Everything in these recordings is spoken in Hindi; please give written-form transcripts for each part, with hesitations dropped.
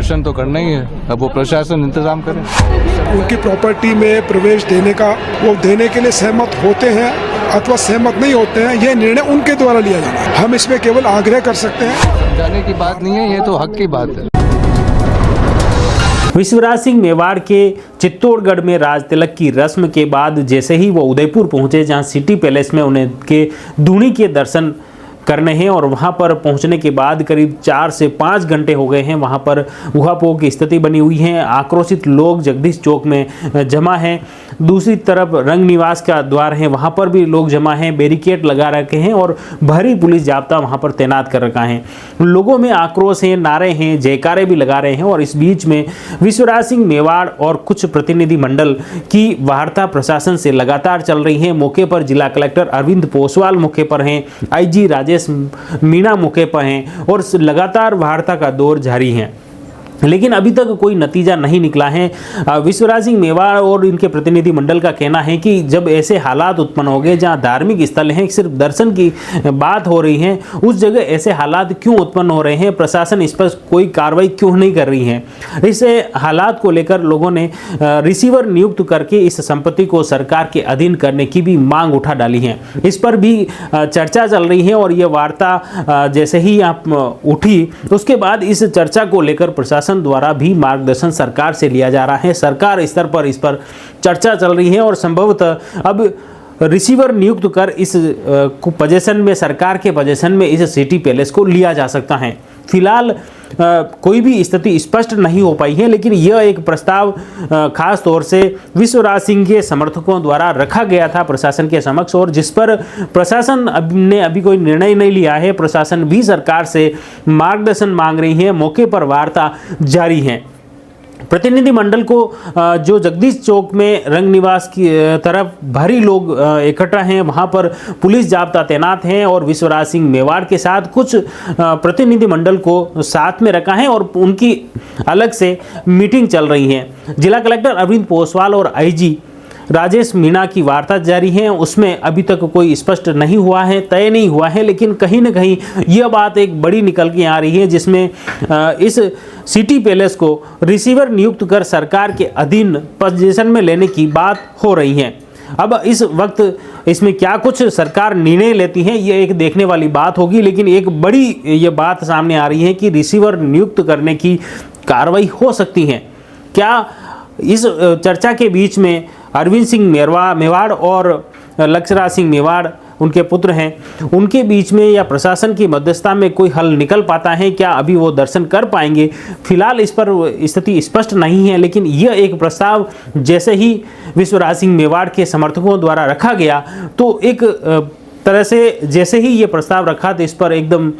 दर्शन तो करना ही है, अब वो प्रशासन इंतजाम करे। उनकी प्रॉपर्टी में प्रवेश देने का वो देने के लिए सहमत होते हैं अथवा सहमत नहीं होते हैं, यह निर्णय उनके द्वारा लिया जाना है। हम इसमें केवल आग्रह कर सकते हैं। समझाने की बात नहीं है, ये तो हक की बात है। विश्वराज सिंह मेवाड़ के चित्तौड़गढ़ में राज तिलक की रस्म के बाद जैसे ही वो उदयपुर पहुंचे, जहां सिटी पैलेस में उन्हें के धूनी के दर्शन करने हैं और वहां पर पहुंचने के बाद करीब 4 से 5 घंटे हो गए हैं। वहां पर ऊहापोह की स्थिति बनी हुई है। आक्रोशित लोग जगदीश चौक में जमा हैं। दूसरी तरफ रंग निवास का द्वार है, वहां पर भी लोग जमा हैं। बैरिकेड लगा रखे हैं और भारी पुलिस जाब्ता वहां पर तैनात कर रखा है। लोगों में आक्रोश है, नारे हैं, जयकारे भी लगा रहे हैं। और इस बीच में विश्वराज सिंह मेवाड़ और कुछ प्रतिनिधि मंडल की वार्ता प्रशासन से लगातार चल रही है। मौके पर जिला कलेक्टर अरविंद पोसवाल मौके पर हैं, IG राजेश मीणा मौके पर हैं और लगातार वार्ता का दौर जारी है, लेकिन अभी तक कोई नतीजा नहीं निकला है। विश्वराज सिंह मेवाड़ और इनके प्रतिनिधि मंडल का कहना है कि जब ऐसे हालात उत्पन्न हो गए जहां धार्मिक स्थल हैं, सिर्फ दर्शन की बात हो रही है, उस जगह ऐसे हालात क्यों उत्पन्न हो रहे हैं, प्रशासन इस पर कोई कार्रवाई क्यों नहीं कर रही है। इस हालात को लेकर लोगों ने रिसीवर नियुक्त करके इस संपत्ति को सरकार के अधीन करने की भी मांग उठा डाली है। इस पर भी चर्चा चल रही है और ये वार्ता जैसे ही उठी उसके बाद इस चर्चा को लेकर प्रशासन द्वारा भी मार्गदर्शन सरकार से लिया जा रहा है। सरकार स्तर पर इस पर चर्चा चल रही है और संभवतः अब रिसीवर नियुक्त कर इस पोजीशन में, सरकार के पोजीशन में इस सिटी पैलेस को लिया जा सकता है। फिलहाल कोई भी स्थिति स्पष्ट नहीं हो पाई है, लेकिन यह एक प्रस्ताव खास तौर से विश्वराज सिंह के समर्थकों द्वारा रखा गया था प्रशासन के समक्ष, और जिस पर प्रशासन ने अभी कोई निर्णय नहीं लिया है। प्रशासन भी सरकार से मार्गदर्शन मांग रही है, मौके पर वार्ता जारी है। प्रतिनिधि मंडल को जो जगदीश चौक में रंग निवास की तरफ भारी लोग इकट्ठा हैं, वहां पर पुलिस जाब्ता तैनात हैं और विश्वराज सिंह मेवाड़ के साथ कुछ प्रतिनिधि मंडल को साथ में रखा है और उनकी अलग से मीटिंग चल रही है। जिला कलेक्टर अरविंद पोसवाल और IG राजेश मीणा की वार्ता जारी है, उसमें अभी तक कोई स्पष्ट नहीं हुआ है, तय नहीं हुआ है, लेकिन कहीं ना कहीं यह बात एक बड़ी निकल के आ रही है, जिसमें इस सिटी पैलेस को रिसीवर नियुक्त कर सरकार के अधीन पोजीशन में लेने की बात हो रही है। अब इस वक्त इसमें क्या कुछ सरकार निर्णय लेती है, ये एक देखने वाली बात होगी, लेकिन एक बड़ी ये बात सामने आ रही है कि रिसीवर नियुक्त करने की कार्रवाई हो सकती है। क्या इस चर्चा के बीच में अरविंद सिंह मेवाड़ और लक्ष्यराज सिंह मेवाड़ उनके पुत्र हैं, उनके बीच में या प्रशासन की मध्यस्थता में कोई हल निकल पाता है? क्या अभी वो दर्शन कर पाएंगे? फिलहाल इस पर स्थिति स्पष्ट नहीं है, लेकिन यह एक प्रस्ताव जैसे ही विश्वराज सिंह मेवाड़ के समर्थकों द्वारा रखा गया, तो एक तरह से जैसे ही ये प्रस्ताव रखा तो इस पर एकदम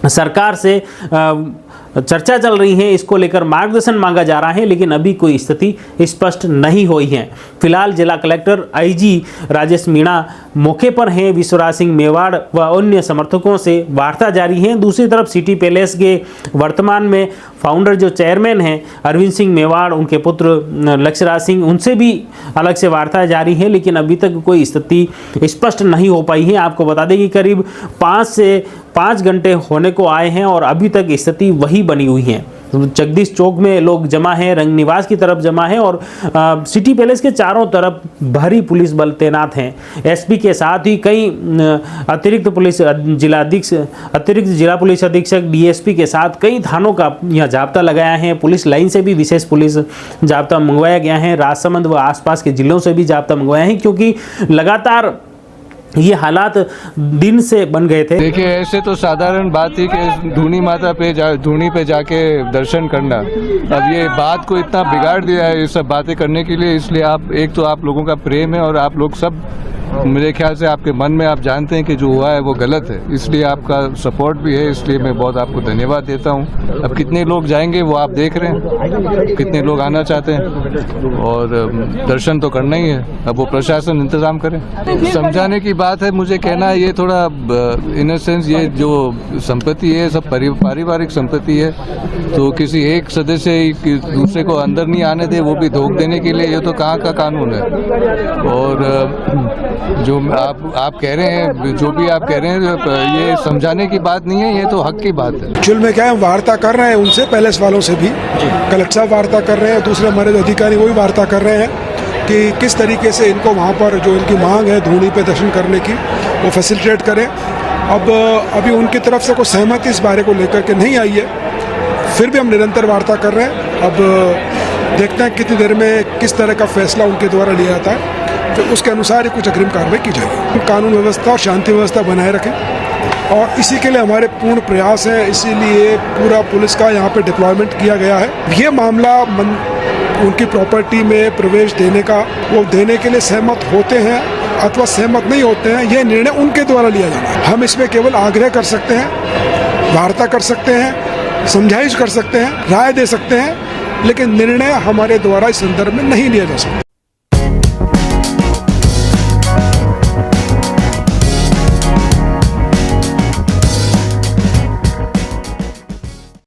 सरकार से चर्चा चल रही है, इसको लेकर मार्गदर्शन मांगा जा रहा है, लेकिन अभी कोई स्थिति स्पष्ट नहीं हुई है। फिलहाल जिला कलेक्टर IG राजेश मीणा मौके पर हैं, विश्वराज सिंह मेवाड़ व अन्य समर्थकों से वार्ता जारी है। दूसरी तरफ सिटी पैलेस के वर्तमान में फाउंडर जो चेयरमैन हैं अरविंद सिंह मेवाड़, उनके पुत्र लक्ष्यराज सिंह, उनसे भी अलग से वार्ता जारी है, लेकिन अभी तक कोई स्थिति स्पष्ट नहीं हो पाई है। आपको बता दें कि करीब 5 से 5 घंटे होने को आए हैं और अभी तक स्थिति वही बनी हुई है। जगदीश चौक में लोग जमा हैं, रंग निवास की तरफ जमा है और सिटी पैलेस के चारों तरफ भारी पुलिस बल तैनात हैं। SP के साथ ही कई अतिरिक्त जिला पुलिस अधीक्षक DSP के साथ कई थानों का यह जाब्ता लगाया है। पुलिस लाइन से भी विशेष पुलिस जाब्ता मंगवाया गया है। राजसमंद व आसपास के जिलों से भी जाब्ता मंगवाया है, क्योंकि लगातार ये हालात दिन से बन गए थे। देखिए, ऐसे तो साधारण बात थी कि धूनी माता पे धूनी पे जाके दर्शन करना, अब ये बात को इतना बिगाड़ दिया है ये सब बातें करने के लिए। इसलिए एक तो आप लोगों का प्रेम है और आप लोग सब मेरे ख्याल से आपके मन में आप जानते हैं कि जो हुआ है वो गलत है, इसलिए आपका सपोर्ट भी है, इसलिए मैं बहुत आपको धन्यवाद देता हूँ। अब कितने लोग जाएंगे वो आप देख रहे हैं, कितने लोग आना चाहते हैं, और दर्शन तो करना ही है, अब वो प्रशासन इंतजाम करे। समझाने की बात है, मुझे कहना है ये थोड़ा इन सेंस ये जो संपत्ति है सब पारिवारिक संपत्ति है, तो किसी एक सदस्य दूसरे को अंदर नहीं आने दे, वो भी धोख देने के लिए, ये तो कहाँ का कानून है। और जो आप कह रहे हैं, जो भी आप कह रहे हैं, ये समझाने की बात नहीं है, ये तो हक की बात है। एक्चुअल में क्या है, वार्ता कर रहे हैं उनसे, पैलेस वालों से भी। कलेक्टर साहब वार्ता कर रहे हैं, दूसरे हमारे जो अधिकारी वो भी वार्ता कर रहे हैं कि किस तरीके से इनको वहाँ पर जो इनकी मांग है धूनी पे दर्शन करने की, वो फैसिलिटेट करें। अब अभी उनकी तरफ से कोई सहमति इस बारे को लेकर के नहीं आई है, फिर भी हम निरंतर वार्ता कर रहे हैं। अब देखते हैं कितनी देर में किस तरह का फैसला उनके द्वारा लिया जाता है, तो उसके अनुसार ही कुछ अग्रिम कार्रवाई की जाएगी। कानून व्यवस्था और शांति व्यवस्था बनाए रखें, और इसी के लिए हमारे पूर्ण प्रयास हैं। इसीलिए पूरा पुलिस का यहाँ पे डिप्लॉयमेंट किया गया है। ये मामला उनकी प्रॉपर्टी में प्रवेश देने का, वो देने के लिए सहमत होते हैं अथवा सहमत नहीं होते हैं, यह निर्णय उनके द्वारा लिया जाना है। हम इसमें केवल आग्रह कर सकते हैं, वार्ता कर सकते हैं, समझाइश कर सकते हैं, राय दे सकते हैं, लेकिन निर्णय हमारे द्वारा इस संदर्भ में नहीं लिया जा सकता।